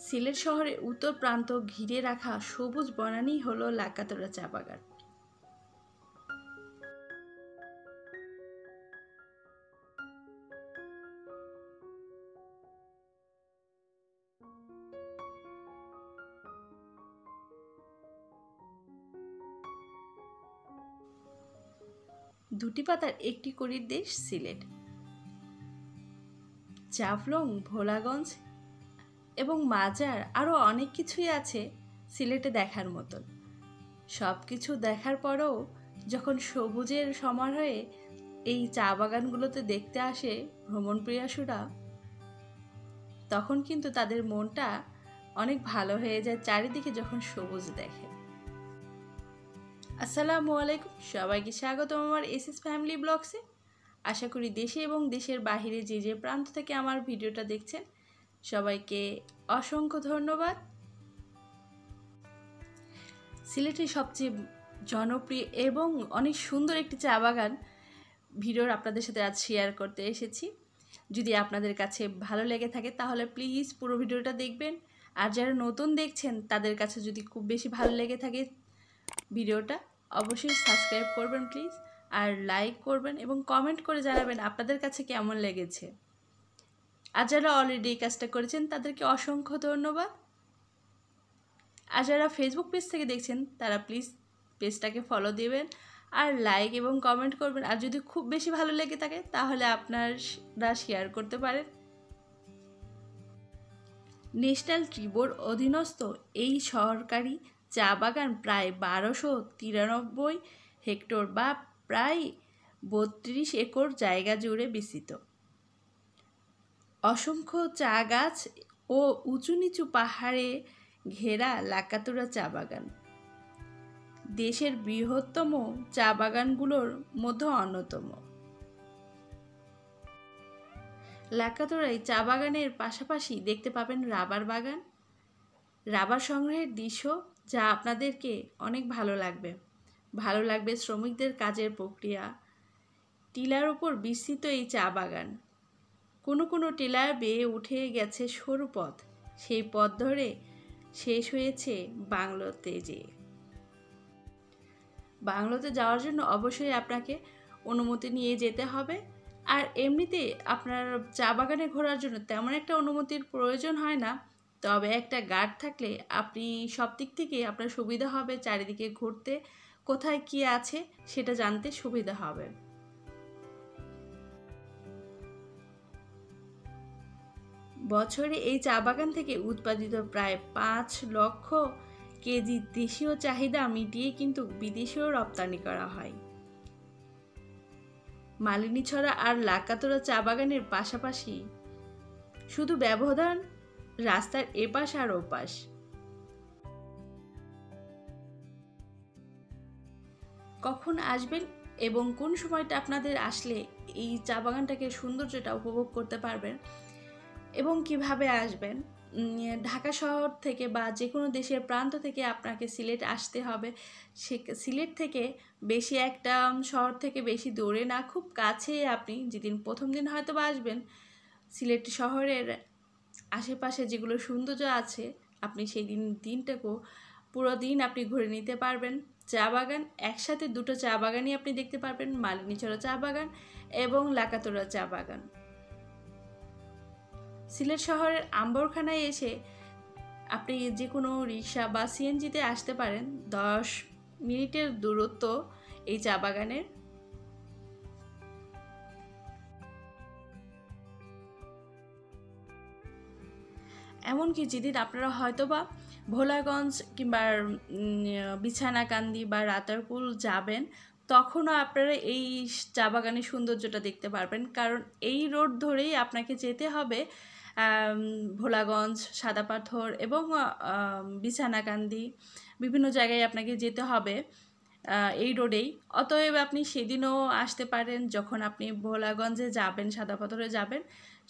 সিলেট শহরের উত্তর প্রান্ত ঘিরে রাখা সবুজ বনানী হলো লাকাতরা চা বাগান। দুটি পাতার একটি কড়ির দেশ সিলেট। জাফলং, ভোলাগঞ্জ এবং মাজার আরও অনেক কিছুই আছে সিলেটে দেখার মতন। সব কিছু দেখার পরেও যখন সবুজের সমারোহে এই চা বাগানগুলোতে দেখতে আসে ভ্রমণ পিয়াসুরা, তখন কিন্তু তাদের মনটা অনেক ভালো হয়ে যায় চারিদিকে যখন সবুজ দেখে। আসসালামু আলাইকুম, সবাইকে স্বাগতম আমার এসএস ফ্যামিলি ব্লগসে। আশা করি দেশে এবং দেশের বাহিরে যে যে প্রান্ত থেকে আমার ভিডিওটা দেখছেন সবাইকে অসংখ্য ধন্যবাদ। সিলেটের সবচেয়ে জনপ্রিয় এবং অনেক সুন্দর একটি চা বাগান ভিডিওর আপনাদের সাথে আজ শেয়ার করতে এসেছি। যদি আপনাদের কাছে ভালো লেগে থাকে তাহলে প্লিজ পুরো ভিডিওটা দেখবেন। আর যারা নতুন দেখছেন তাদের কাছে যদি খুব বেশি ভালো লেগে থাকে ভিডিওটা, অবশ্যই সাবস্ক্রাইব করবেন প্লিজ, আর লাইক করবেন এবং কমেন্ট করে জানাবেন আপনাদের কাছে কেমন লেগেছে। আর যারা অলরেডি এই কাজটা করেছেন তাদেরকে অসংখ্য ধন্যবাদ। আর যারা ফেসবুক পেজ থেকে দেখছেন তারা প্লিজ পেজটাকে ফলো দেবেন আর লাইক এবং কমেন্ট করবেন। আর যদি খুব বেশি ভালো লেগে থাকে তাহলে আপনারা শেয়ার করতে পারেন। ন্যাশনাল ট্রি বোর্ড অধীনস্থ এই সরকারি চা বাগান প্রায় 1293 হেক্টর বা প্রায় 32 একর জায়গা জুড়ে বিস্তৃত। অসংখ্য চা গাছ ও উঁচু নিচু পাহাড়ে ঘেরা লাকাতুরা চা বাগান দেশের বৃহত্তম চা বাগানগুলোর মধ্যে অন্যতম। লাকাতুরায় চা বাগানের পাশাপাশি দেখতে পাবেন রাবার বাগান, রাবার সংগ্রহের দৃশ্য, যা আপনাদেরকে অনেক ভালো লাগবে শ্রমিকদের কাজের প্রক্রিয়া। টিলার উপর বিস্তৃত এই চা বাগান, কোনো টিলার বেয়ে উঠে গেছে সরু পথ, সেই পথ ধরে শেষ হয়েছে বাংলোতে। বাংলোতে যাওয়ার জন্য অবশ্যই আপনাকে অনুমতি নিয়ে যেতে হবে। আর এমনিতে আপনার চা বাগানে ঘোরার জন্য তেমন একটা অনুমতির প্রয়োজন হয় না, তবে একটা গার্ড থাকলে আপনি সব দিক থেকে আপনার সুবিধা হবে। চারিদিকে ঘুরতে কোথায় কি আছে সেটা জানতে সুবিধা হবে। বছরে এই চা বাগান থেকে উৎপাদিত প্রায় 5 লক্ষ কেজি দেশীয় চাহিদা মিটিয়ে কিন্তু বিদেশেও রপ্তানি করা হয়। মালিনীছড়া আর লাকাতুরা চা বাগানের পাশাপাশি শুধু ব্যবধান রাস্তার এপাশ আর ওপাশ। কখন আসবেন এবং কোন সময়টা আপনাদের আসলে এই চা বাগানটাকে সৌন্দর্যটা উপভোগ করতে পারবেন এবং কিভাবে আসবেন, ঢাকা শহর থেকে বা যে কোনো দেশের প্রান্ত থেকে আপনাকে সিলেট আসতে হবে। সিলেট থেকে বেশি একটা শহর থেকে বেশি দূরে না, খুব কাছে। আপনি যেদিন প্রথম দিন হয়তো বা আসবেন, সিলেট শহরের আশেপাশে যেগুলো সৌন্দর্য আছে আপনি সেই দিনটাকেও পুরো দিন আপনি ঘুরে নিতে পারবেন। চা বাগান একসাথে দুটো চা বাগানই আপনি দেখতে পারবেন, মালিনীছড়া চা বাগান এবং লাকাতুরা চা বাগান। সিলেট শহরের আম্বরখানায় এসে আপনি যে কোনো রিক্সা বা সিএনজিতে আসতে পারেন। 10 মিনিটের দূরত্ব এই চা বাগানের। এমনকি যেদিন আপনারা হয়তোবা ভোলাগঞ্জ কিংবা বিছানাকান্দি বা রাতারপুল যাবেন, তখনও আপনারা এই চা বাগানের সৌন্দর্যটা দেখতে পারবেন, কারণ এই রোড ধরেই আপনাকে যেতে হবে ভোলাগঞ্জ, সাদা পাথর এবং বিছানাকান্দি, বিভিন্ন জায়গায় আপনাকে যেতে হবে এই রোডেই। অতএব আপনি সেদিনও আসতে পারেন, যখন আপনি ভোলাগঞ্জে যাবেন, সাদা পাথরে যাবেন,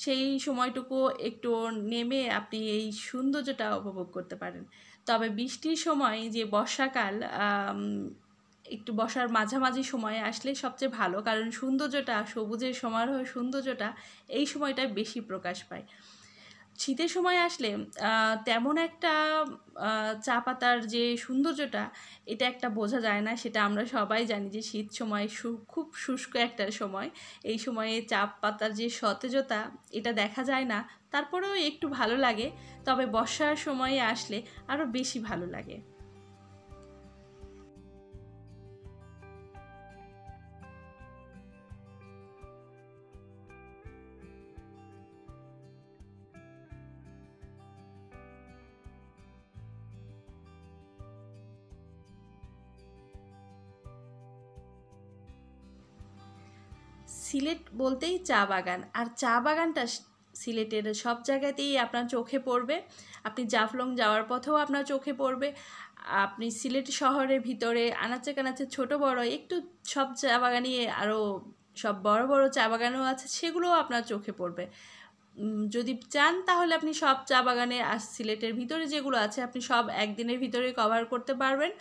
সেই সময়টুকু একটু নেমে আপনি এই সৌন্দর্যটা উপভোগ করতে পারেন। তবে বৃষ্টির সময়, যে বর্ষাকাল, একটু বর্ষার মাঝামাঝি সময়ে আসলে সবচেয়ে ভালো, কারণ সৌন্দর্যটা, সবুজের সমারোহ সৌন্দর্যটা এই সময়টায় বেশি প্রকাশ পায়। শীতের সময় আসলে তেমন একটা চা পাতার যে সৌন্দর্যটা এটা একটা বোঝা যায় না, সেটা আমরা সবাই জানি যে শীত সময় খুব শুষ্ক একটা সময়। এই সময়ে চা পাতার যে সতেজতা এটা দেখা যায় না, তারপরেও একটু ভালো লাগে। তবে বর্ষার সময়ে আসলে আরও বেশি ভালো লাগে। সিলেট বলতেই চা বাগান, আর চা বাগানটা সিলেটের সব জায়গাতেই আপনার চোখে পড়বে। আপনি জাফলং যাওয়ার পথেও আপনার চোখে পড়বে। আপনি সিলেট শহরের ভিতরে আনাচে কানাচে ছোট বড় একটু সব চা বাগানই, আরও সব বড় বড় চা বাগানও আছে, সেগুলোও আপনার চোখে পড়বে। যদি চান তাহলে আপনি সব চা বাগানে আর সিলেটের ভিতরে যেগুলো আছে আপনি সব একদিনের ভিতরে কভার করতে পারবেন।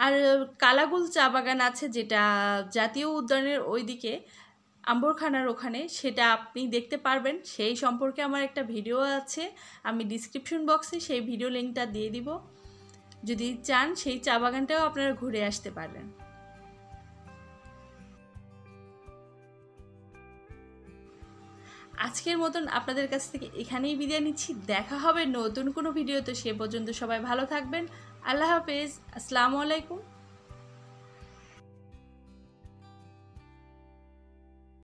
আর কালাগুল চা বাগান আছে, যেটা জাতীয় উদ্যানের ওইদিকে আম্বরখানার ওখানে, সেটা আপনি দেখতে পারবেন। সেই সম্পর্কে আমার একটা ভিডিও আছে, আমি ডিসক্রিপশন বক্সে সেই ভিডিও লিঙ্কটা দিয়ে দিব। যদি চান সেই চা বাগানটাও আপনারা ঘুরে আসতে পারবেন। আজকের মতন আপনাদের কাছ থেকে এখানেই বিদায় নিচ্ছি। দেখা হবে নতুন কোনো ভিডিওতে। সে পর্যন্ত সবাই ভালো থাকবেন। আল্লাহ হাফেজ। আসসালামু আলাইকুম।